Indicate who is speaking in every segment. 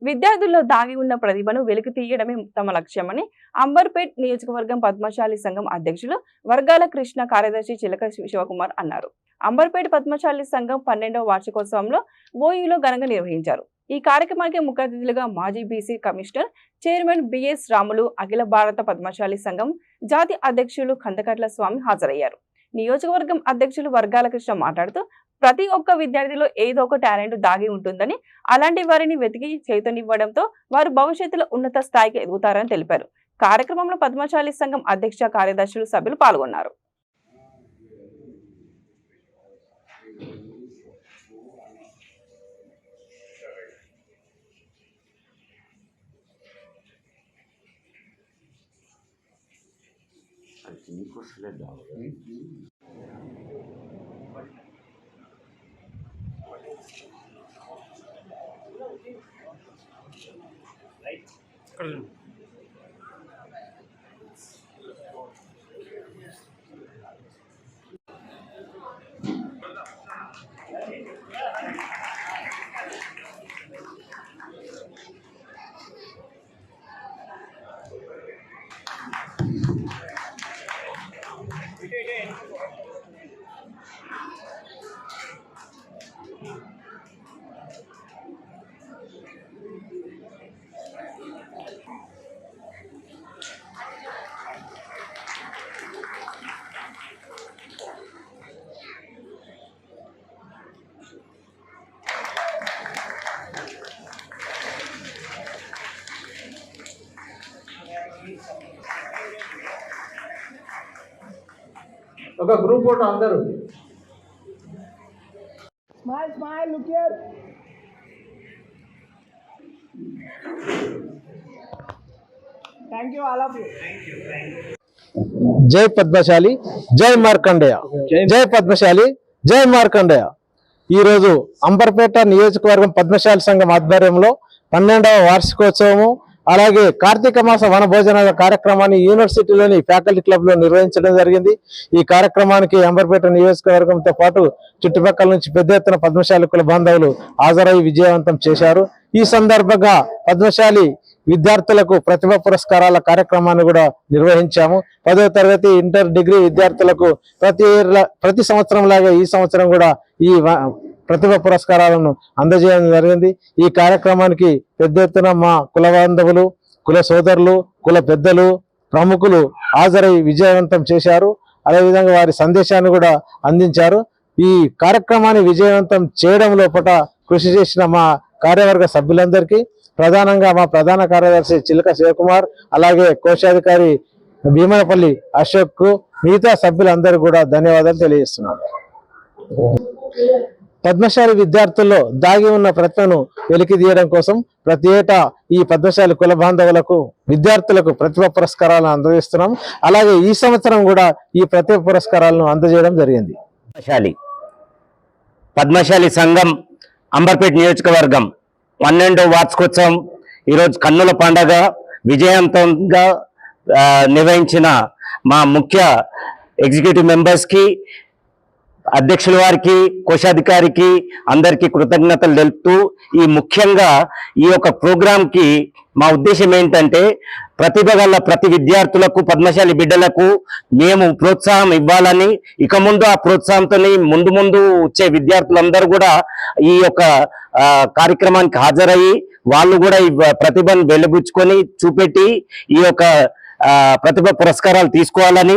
Speaker 1: విద్యార్థుల్లో దాగి ఉన్న ప్రతిభను వెలికి తీయడమే తమ లక్ష్యమని అంబర్పేట్ నియోజకవర్గం పద్మశాలి సంఘం అధ్యక్షులు వర్గాల కృష్ణ కార్యదర్శి చిలక శివకుమార్ అన్నారు. అంబర్పేట్ పద్మశాలి సంఘం 12వ వార్షికోత్సవంలో ఓయూలో ఘనంగా నిర్వహించారు. ఈ కార్యక్రమానికి ముఖ్య అతిథులుగా మాజీ BC commissioner chairman BS Ramulu, Akhila Bharata Padmashali సంఘం జాతీయ అధ్యక్షులు కందకట్ల స్వామి హాజరయ్యారు. నియోజకవర్గం అధ్యక్షులు వర్గాల కృష్ణ మాట్లాడుతూ ప్రతి ఒక్క విద్యార్థిలో ఏదో ఒక టాలెంట్ దాగి ఉంటుందని, అలాంటి వారిని వెతికి చేతనివ్వడంతో వారు భవిష్యత్తులో ఉన్నత స్థాయికి ఎదుగుతారని తెలిపారు. కార్యక్రమంలో పద్మశాలి సంఘం అధ్యక్ష కార్యదర్శులు సభ్యులు పాల్గొన్నారు.
Speaker 2: ఒక గ్రూప్ ఫోటో అందరూ smile smile look here. Thank you all of you.
Speaker 3: జై పద్మశాలి, జై మార్కండేయ. జై పద్మశాలి, జై మార్కండేయ. ఈరోజు అంబర్పేట నియోజకవర్గం పద్మశాలి సంఘం ఆధ్వర్యంలో 12వ వార్షికోత్సవము, అలాగే కార్తీక మాస వన భోజనాల కార్యక్రమాన్ని యూనివర్సిటీలోని ఫ్యాకల్టీ క్లబ్ లో నిర్వహించడం జరిగింది. ఈ కార్యక్రమానికి అంబర్పేట నియోజకవర్గంతో పాటు చుట్టుపక్కల నుంచి పెద్ద ఎత్తున పద్మశాలి కుల బాంధవులు హాజరై విజయవంతం చేశారు. ఈ సందర్భంగా పద్మశాలి విద్యార్థులకు ప్రతిభా పురస్కారాల కార్యక్రమాన్ని కూడా నిర్వహించాము. 10వ తరగతి ఇంటర్ డిగ్రీ విద్యార్థులకు ప్రతి సంవత్సరం లాగా ఈ సంవత్సరం కూడా ఈ ప్రతిభా పురస్కారాలను అందజేయడం జరిగింది. ఈ కార్యక్రమానికి పెద్ద ఎత్తున మా కుల బాంధవులు, కుల సోదరులు, కుల పెద్దలు, ప్రముఖులు హాజరై విజయవంతం చేశారు. అదేవిధంగా వారి సందేశాన్ని కూడా అందించారు. ఈ కార్యక్రమాన్ని విజయవంతం చేయడం లోపల కృషి చేసిన మా కార్యవర్గ సభ్యులందరికీ, ప్రధానంగా మా ప్రధాన కార్యదర్శి చిలక శివకుమార్, అలాగే కోశాధికారి భీమనపల్లి అశోక్, మిగతా సభ్యులందరూ కూడా ధన్యవాదాలు తెలియజేస్తున్నాను. పద్మశాలి విద్యార్థుల్లో దాగి ఉన్న ప్రతిభను వెలికి తీయడం కోసం ప్రతి ఏటా ఈ పద్మశాలి కుల బాంధవులకు విద్యార్థులకు ప్రతిభా పురస్కారాలను అందజేస్తున్నాం. అలాగే ఈ సంవత్సరం కూడా ఈ ప్రతిభా పురస్కారాలను అందజేయడం జరిగింది.
Speaker 4: పద్మశాలి సంఘం అంబర్పేట నియోజకవర్గం 12వ వార్షికోత్సవం ఈరోజు కన్నుల పండగ విజయవంతంగా నిర్వహించిన మా ముఖ్య ఎగ్జిక్యూటివ్ మెంబర్స్కి, అధ్యక్షుల వారికి, కోశాధికారికి అందరికీ కృతజ్ఞతలు తెలుపుతూ, ఈ ముఖ్యంగా ఈ యొక్క ప్రోగ్రాంకి మా ఉద్దేశం ఏంటంటే ప్రతిభ గల ప్రతి విద్యార్థులకు, పద్మశాలి బిడ్డలకు మేము ప్రోత్సాహం ఇవ్వాలని, ఇక ముందు ఆ ప్రోత్సాహంతో ముందు వచ్చే విద్యార్థులందరూ కూడా ఈ యొక్క కార్యక్రమానికి హాజరయ్యి వాళ్ళు కూడా ఈ ప్రతిభను వెలిబుచ్చుకొని చూపెట్టి ఈ యొక్క ప్రతిభ పురస్కారాలు తీసుకోవాలని,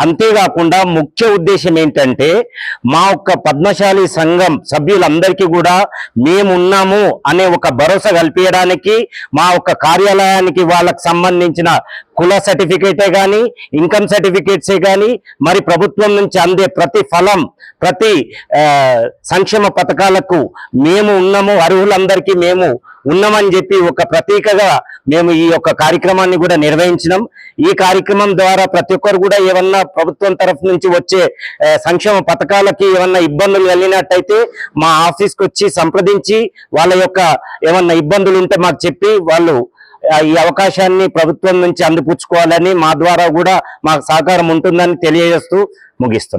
Speaker 4: అంతేకాకుండా ముఖ్య ఉద్దేశం ఏంటంటే మా యొక్క పద్మశాలి సంఘం సభ్యులందరికీ కూడా మేమున్నాము అనే ఒక భరోసా కల్పించడానికి మా యొక్క కార్యాలయానికి వాళ్ళకు సంబంధించిన కుల సర్టిఫికేటే కానీ, ఇన్కమ్ సర్టిఫికేట్సే కానీ, మరి ప్రభుత్వం నుంచి అందే ప్రతి ఫలం, ప్రతి సంక్షేమ పథకాలకు మేము ఉన్నాము, అర్హులందరికీ మేము ఉన్నామని చెప్పి ఒక ప్రతీకగా మేము ఈ యొక్క కార్యక్రమాన్ని కూడా నిర్వహించినాం. ఈ కార్యక్రమం ద్వారా ప్రతి ఒక్కరు కూడా ఏమన్నా ప్రభుత్వం తరఫు నుంచి వచ్చే సంక్షేమ పథకాలకి ఏమన్నా ఇబ్బందులు కలిగినట్టయితే మా ఆఫీస్కి వచ్చి సంప్రదించి వాళ్ళ యొక్క ఏమన్నా ఇబ్బందులు ఉంటే మాకు చెప్పి వాళ్ళు ఈ అవకాశాన్ని ప్రభుత్వం నుంచి అందిపుచ్చుకోవాలని, మా ద్వారా కూడా మాకు సహకారం ఉంటుందని తెలియజేస్తూ ముగిస్తున్నాం.